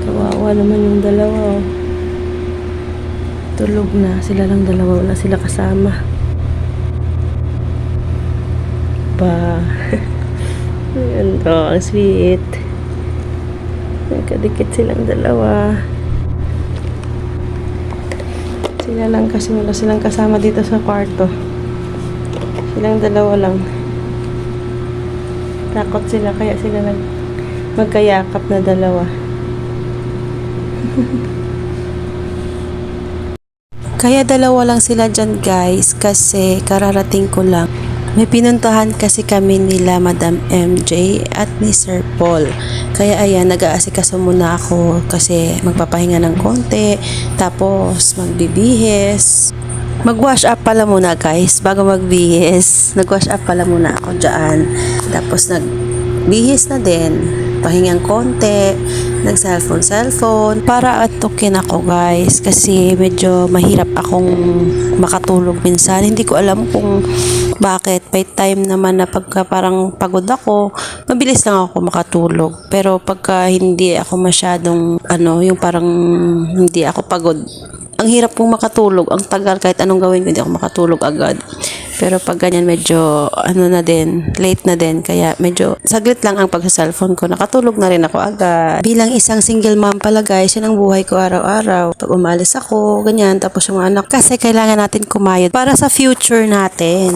Kawawa naman yung dalawa, oh. Tulog na. Sila lang dalawa. Wala sila kasama. Ba. Ayan to. Ang sweet. Nagkadikit silang dalawa. Sila lang kasi wala silang kasama dito sa kwarto. Silang dalawa lang. Takot sila kaya sila lang magkayakap na dalawa. Kaya dalawa lang sila dyan guys kasi kararating ko lang. May pinuntahan kasi kami nila Madam MJ at ni Sir Paul. Kaya ayan, nag-aasikaso muna ako kasi magpapahinga ng konti. Tapos magbibihis. Mag-wash up pala muna guys bago magbihis. Nag-wash up pala muna ako dyan. Tapos nagbihis na din. Pahingang konti, nag-cellphone para antukin ako guys kasi medyo mahirap akong makatulog minsan. Hindi ko alam kung bakit. May time naman na pagka parang pagod ako, mabilis lang ako makatulog. Pero pagka hindi ako masyadong yung parang hindi ako pagod, ang hirap kong makatulog. Ang tagal kahit anong gawin ko, hindi ako makatulog agad. Pero pag ganyan medyo na din, late na din. Kaya medyo saglit lang ang pagsa-cellphone ko. Nakatulog na rin ako agad. Bilang isang single mom pala guys, yun ang buhay ko araw-araw. Pag umalis ako, ganyan. Tapos yung anak, kasi kailangan natin kumayod para sa future natin.